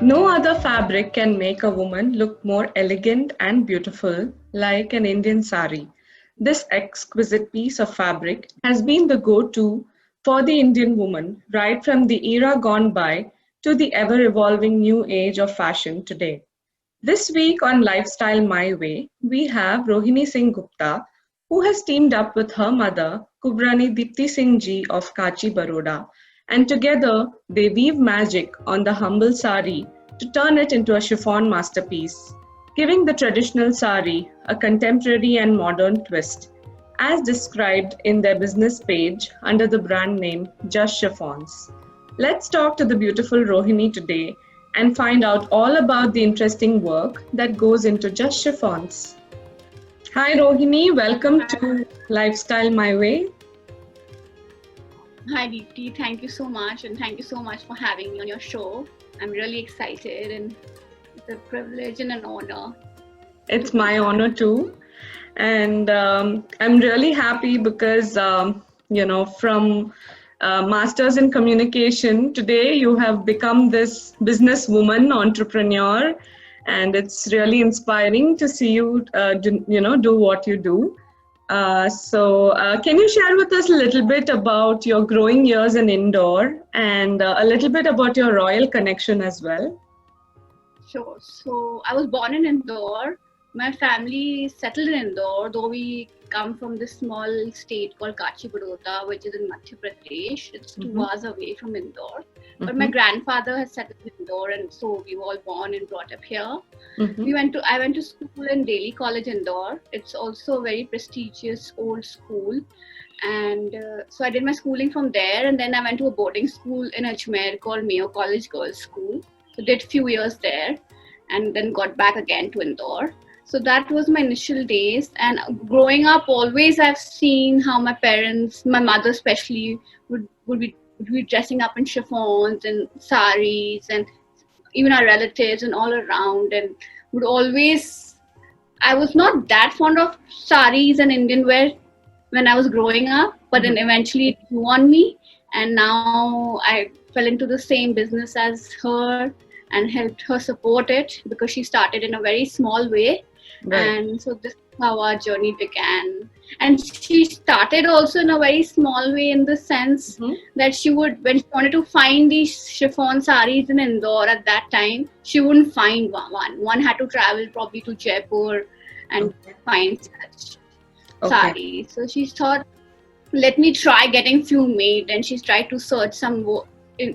No other fabric can make a woman look more elegant and beautiful like an Indian sari. This exquisite piece of fabric has been the go-to for the Indian woman right from the era gone by to the ever-evolving new age of fashion today. This week on Lifestyle My Way, we have Rohini Singh Gupta, who has teamed up with her mother, Kubrani Dipti Singh Ji of Kachi, Baroda, and together they weave magic on the humble sari to turn it into a chiffon masterpiece, giving the traditional sari a contemporary and modern twist, as described in their business page under the brand name Just Chiffons. Let's talk to the beautiful Rohini today and find out all about the interesting work that goes into Just Chiffons. Hi Rohini, welcome to Lifestyle My Way. Hi Deepti, thank you so much and thank you so much for having me on your show. I'm really excited and it's a privilege and an honor. It's my honor too. And I'm really happy because, from Masters in Communication, today you have become this businesswoman, entrepreneur, and it's really inspiring to see you, do what you do. Can you share with us a little bit about your growing years in Indore and a little bit about your royal connection as well? Sure. So I was born in Indore. My family settled in Indore, though we come from this small state called Kachi Baroda, which is in Madhya Pradesh. It's 2 hours away from Indore. But my grandfather has settled in Indore, and so we were all born and brought up here. I went to school in Delhi College Indore. It's also a very prestigious old school. And so I did my schooling from there, and then I went to a boarding school in Ajmer called Mayo College Girls School. So did few years there, and then got back again to Indore. So that was my initial days. And growing up, always I've seen how my parents, my mother especially, would be dressing up in chiffons and saris, and even our relatives and all around, and would always. I was not that fond of saris and Indian wear when I was growing up, but then eventually it grew on me, and now I fell into the same business as her and helped her support it because she started in a very small way. Right. And so this is how our journey began. And she started also in a very small way, in the sense that she would, when she wanted to find these chiffon saris in Indore at that time, she wouldn't find one. One had to travel probably to Jaipur and find such saris. So she thought, let me try getting few made, and she tried to search some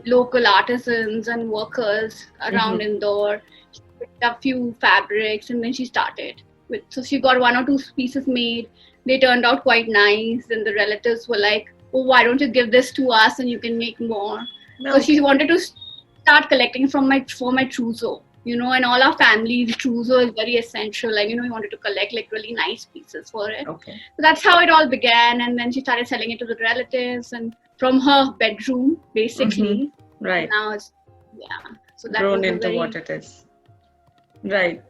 local artisans and workers around Indore. She picked up few fabrics, and then she started with. So she got 1 or 2 pieces made. They turned out quite nice, and the relatives were like, "Oh, why don't you give this to us, and you can make more?" Because she wanted to start collecting for my trousseau. And all our families, trousseau is very essential. Like, we wanted to collect like really nice pieces for it. So that's how it all began. And then she started selling it to the relatives, and from her bedroom, basically. Right. Now it's, so that grown into what it is. Right.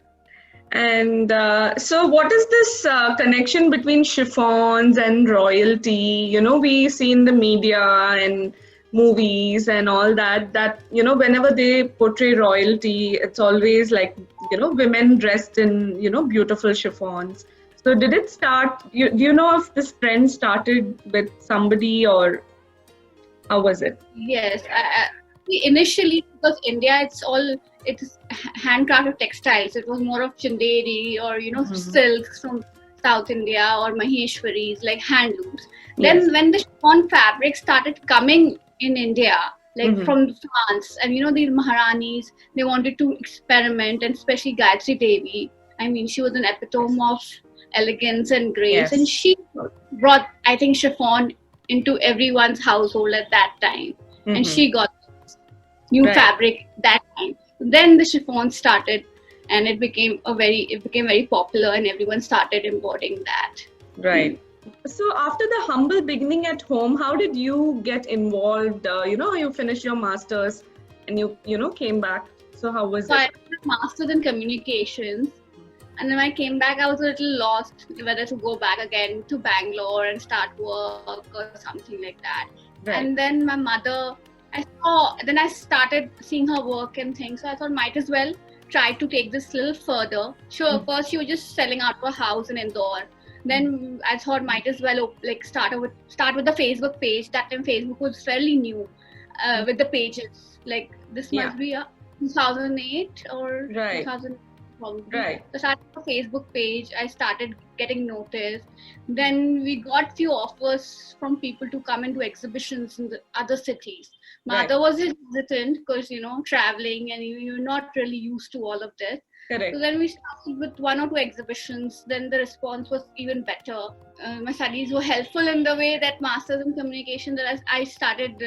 And so what is this connection between chiffons and royalty? We see in the media and movies and all that, whenever they portray royalty, it's always like, women dressed in, beautiful chiffons. So did it start, do you know if this trend started with somebody, or how was it? Yes. Initially, because India, it's handcrafted textiles. It was more of chanderi or, silks from South India or Maheshwaris, like handlooms. Then when the chiffon fabric started coming in India, like from France, and these Maharanis, they wanted to experiment, and especially Gayatri Devi. I mean, she was an epitome of elegance and grace, and she brought, I think, chiffon into everyone's household at that time, and she got new fabric that time. Then the chiffon started, and it became very popular, and everyone started importing that. Right. So after the humble beginning at home, how did you get involved? You finished your masters and you came back. So how was it? I did a master's in communications, and then I came back. I was a little lost whether to go back again to Bangalore and start work or something like that. Right. And then my mother Then I started seeing her work and things. So I thought might as well try to take this a little further. Sure, first she was just selling out of a house in Indore. Then I thought might as well like start with the Facebook page. That time Facebook was fairly new with the pages. Like this must be 2008 or 2000 probably. Right. So I started a Facebook page. I started getting noticed. Then we got few offers from people to come into exhibitions in the other cities. My mother was hesitant because traveling and you're not really used to all of this. Correct. So then we started with 1 or 2 exhibitions. Then the response was even better. My studies were helpful in the way that masters in communication that I started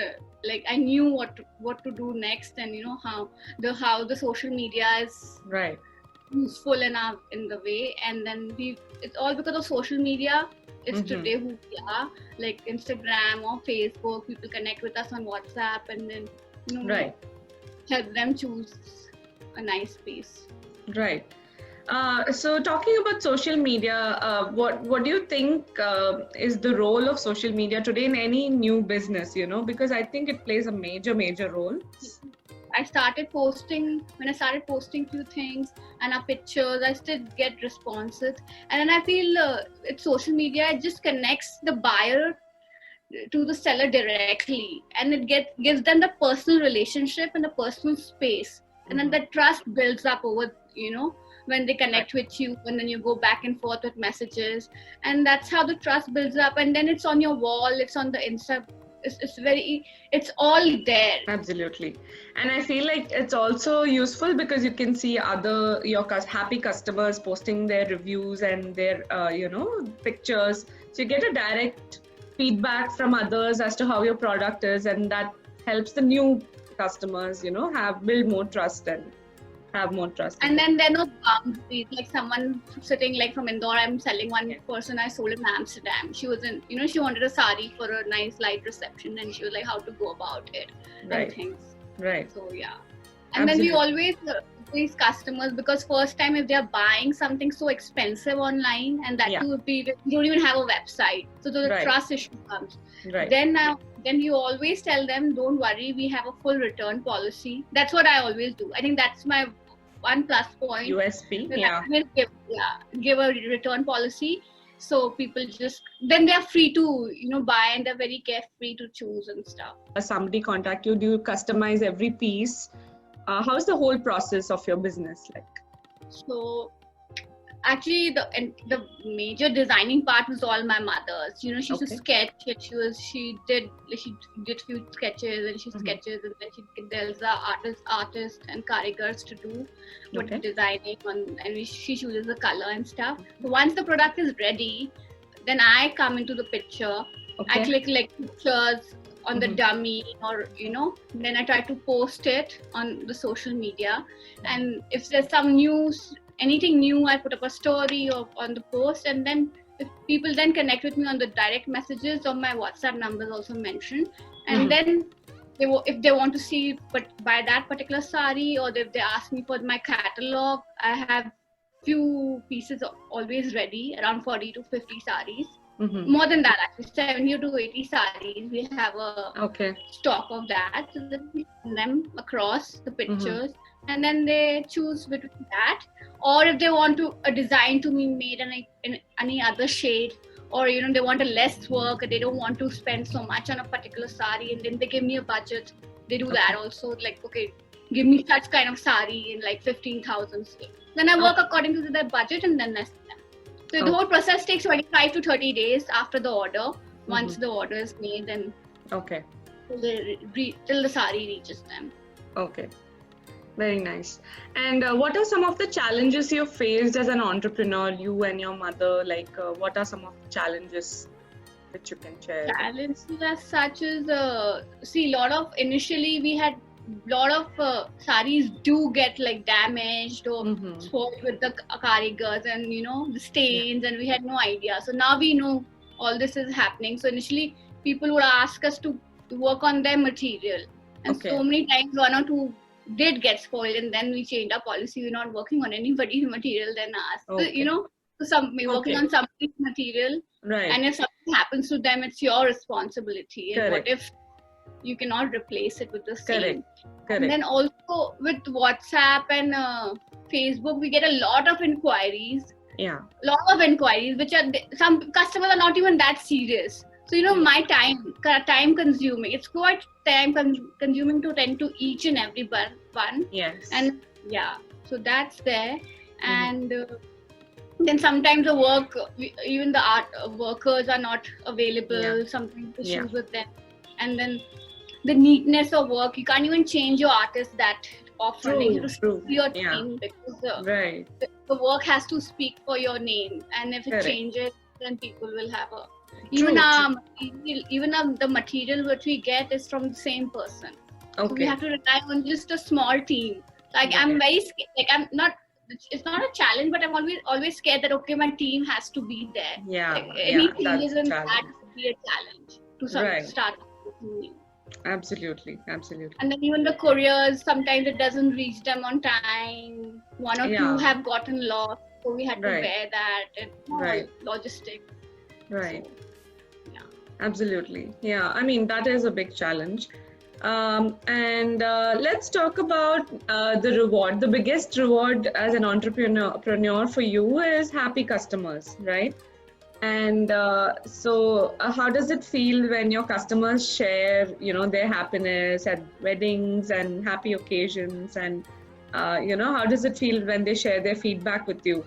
like I knew what to do next, and how the social media is useful enough in the way. And then it's all because of social media. It's today who we are, like Instagram or Facebook. People connect with us on WhatsApp, and then help them choose a nice space. Right. So talking about social media, what do you think is the role of social media today in any new business? Because I think it plays a major role. When I started posting few things and our pictures, I still get responses. And then I feel it's social media, it just connects the buyer to the seller directly, and it gives them the personal relationship and the personal space. And then the trust builds up over, when they connect with you, and then you go back and forth with messages. And that's how the trust builds up. And then it's on your wall, it's on the Insta. It's all there. Absolutely. And I feel like it's also useful because you can see your happy customers posting their reviews and their pictures, so you get a direct feedback from others as to how your product is, and that helps the new customers build more trust and have more trust. And then there are no boundaries. Like someone sitting like from Indore, I'm selling one person I sold in Amsterdam. She was she wanted a sari for a nice light reception, and she was like how to go about it and things. Right. So yeah. And then we always these customers, because first time if they're buying something so expensive online, and that too you don't even have a website, so the trust issue comes. Right. Then you always tell them, don't worry, we have a full return policy. That's what I always do. I think that's my one plus point. USP. Give a return policy, so people then they're free to buy, and they're very carefree to choose and stuff. Somebody contact you, do you customize every piece? How's the whole process of your business like? So actually the major designing part was all my mother's. She used to sketch it. She did few sketches, and she sketches, and then she tells the artists and karigars to do what designing on, and she chooses the color and stuff. So once the product is ready, then I come into the picture. I click like pictures on the dummy, or then I try to post it on the social media. And if there's anything new, I put up a story or on the post, and then if people then connect with me on the direct messages, or my WhatsApp number is also mentioned, and then if they want to see buy that particular sari, or if they ask me for my catalog, I have few pieces always ready, around 40 to 50 saris. More than that, actually 70 to 80 saris. We have a stock of that, so that we send them across the pictures, and then they choose between that, or if they want a design to be made in any other shade, or they want a less work, they don't want to spend so much on a particular sari, and then they give me a budget. They do that also, like give me such kind of sari in like 15,000. Then I work according to their budget, and then I sell them. So the whole process takes 25 to 30 days after the order. Once the order is made, then till the sari reaches them. Okay. Very nice. And what are some of the challenges you faced as an entrepreneur, you and your mother? Like, what are some of the challenges which you can share? Challenges as such as, initially we had lot of saris do get like damaged or spoiled with the karigars and the stains, and we had no idea. So now we know all this is happening. So initially people would ask us to work on their material, and so many times 1 or 2 did get spoiled, and then we changed our policy. We're not working on anybody's material than us. So, we're working on somebody's material, and if something happens to them, it's your responsibility. And what if you cannot replace it with the same. Correct. And then also with WhatsApp and Facebook, we get a lot of inquiries. Yeah. Which are, some customers are not even that serious. So, my time consuming. It's quite time consuming to tend to each and every one. Yes. And yeah, so that's there. And then sometimes the work, even the art workers are not available. Sometimes issues with them. And then the neatness of work, you can't even change your artist that often. You have to speak to your team, because the work has to speak for your name. And if it changes, then people will have a... Even the material which we get is from the same person. Okay. So we have to rely on just a small team. Like I'm very scared. Like I'm not... It's not a challenge, but I'm always scared that my team has to be there. Yeah. Like, any changes in that would be a challenge to start something new. Absolutely. And then even the couriers, sometimes it doesn't reach them on time. One or two have gotten lost, so we had to bear that. And logistics. Right. So, absolutely. Yeah. I mean, that is a big challenge. And let's talk about the reward. The biggest reward as an entrepreneur for you is happy customers, right? And so how does it feel when your customers share, their happiness at weddings and happy occasions? And, how does it feel when they share their feedback with you?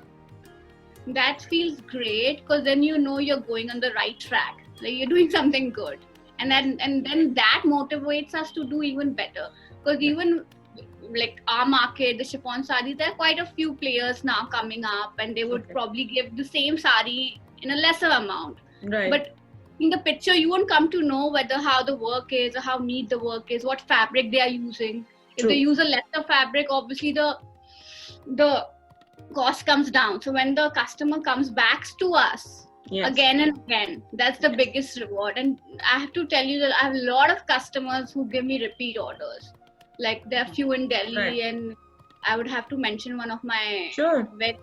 That feels great, because then you're going on the right track. Like you're doing something good. And then that motivates us to do even better. Because even like our market, the chiffon sari, there are quite a few players now coming up, and they would probably give the same sari in a lesser amount. Right. But in the picture, you won't come to know how the work is, or how neat the work is, what fabric they are using. If they use a lesser fabric, obviously the cost comes down. So when the customer comes back to us again and again, that's the biggest reward. And I have to tell you that I have a lot of customers who give me repeat orders. Like there are few in Delhi, and I would have to mention one of my very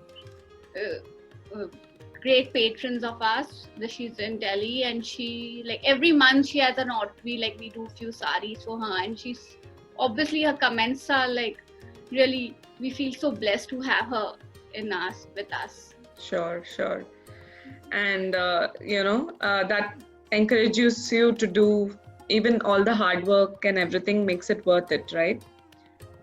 great patrons of us. She's in Delhi, and she, like, every month she has an order. We do few saris for her, and she's obviously, her comments are like, really, we feel so blessed to have her with us. Sure. And that encourages you to do even all the hard work, and everything makes it worth it, right?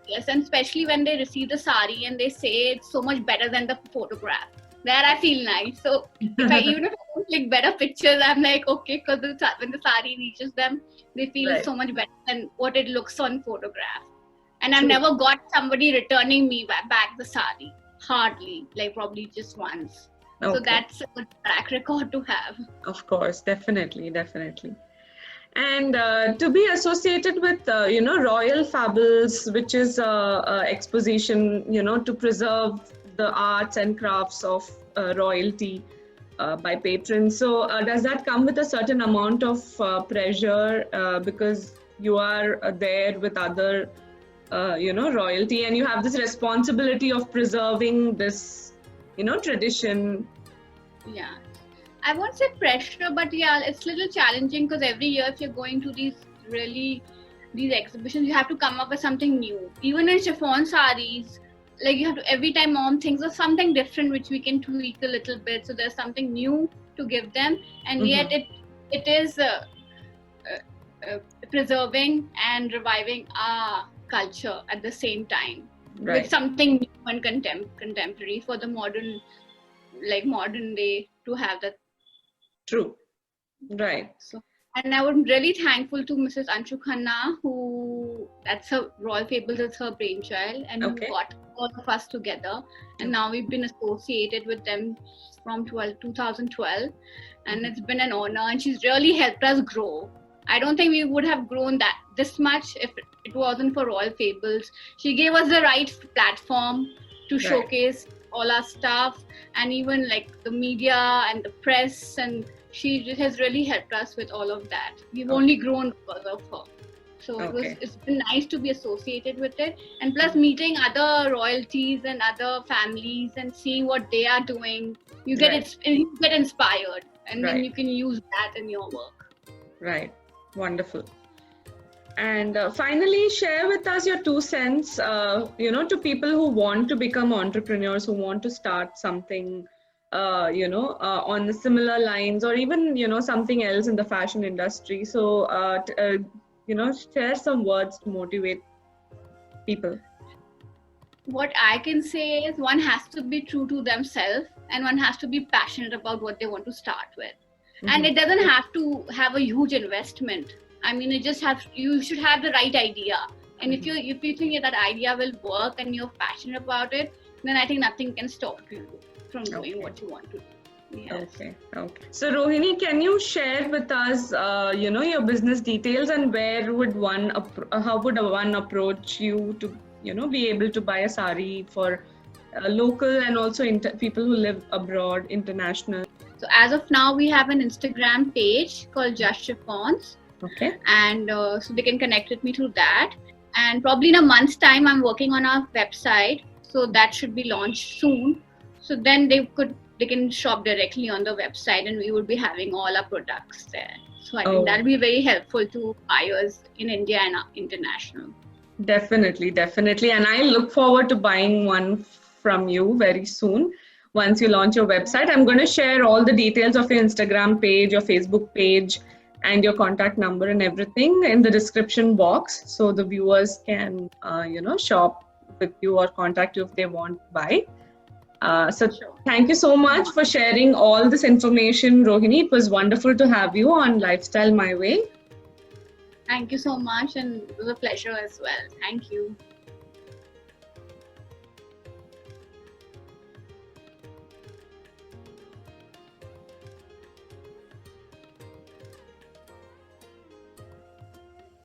Yes, and especially when they receive the sari and they say it's so much better than the photograph. There I feel nice. So even if I don't click better pictures, I'm like, okay, because when the sari reaches them, they feel so much better than what it looks on photograph. And I've never got somebody returning me back the sari. Hardly, like probably just once. Okay. So that's a good track record to have. Of course, definitely. And to be associated with, Royal Fables, which is exposition, to preserve the arts and crafts of royalty by patrons. So does that come with a certain amount of pressure because you are there with other, royalty, and you have this responsibility of preserving this, tradition? Yeah. I won't say pressure, but it's a little challenging, because every year if you're going to these exhibitions, you have to come up with something new. Even in chiffon saris, like you have to, every time mom thinks of something different which we can tweak a little bit, so there's something new to give them, and yet it is preserving and reviving our culture at the same time, with something new and contemporary for the modern day to have that. True. Right. So, and I was really thankful to Mrs. Anshu Khanna, that's her Royal Fables, is her brainchild, and who got all of us together. And now we've been associated with them from 2012, and it's been an honor. And she's really helped us grow. I don't think we would have grown this much if it wasn't for Royal Fables. She gave us the right platform to showcase all our stuff, and even like the media and the press, and she has really helped us with all of that. We've only grown because of her. So it's been nice to be associated with it, and plus meeting other royalties and other families and seeing what they are doing, you get inspired, and then you can use that in your work. Right. Wonderful. And finally, share with us your 2 cents, to people who want to become entrepreneurs, who want to start something, on the similar lines, or even, something else in the fashion industry. So, share some words to motivate people. What I can say is one has to be true to themselves and one has to be passionate about what they want to start with. And it doesn't have to have a huge investment. I mean, you should have the right idea. And if you think that idea will work and you're passionate about it, then I think nothing can stop you from doing what you want to do. Yes. Okay. So Rohini, can you share with us, your business details and how would one approach you to, be able to buy a sari for local and also people who live abroad, international? So as of now, we have an Instagram page called Just Chiffons. Okay. And so they can connect with me through that. And probably in a month's time, I'm working on our website. So that should be launched soon. So then they can shop directly on the website and we would be having all our products there. So I think that'll be very helpful to buyers in India and international. Definitely. And I look forward to buying one from you very soon. Once you launch your website, I'm going to share all the details of your Instagram page, your Facebook page, and your contact number and everything in the description box, so the viewers can, shop with you or contact you if they want to buy. Thank you so much for sharing all this information, Rohini. It was wonderful to have you on Lifestyle My Way. Thank you so much, and it was a pleasure as well. Thank you.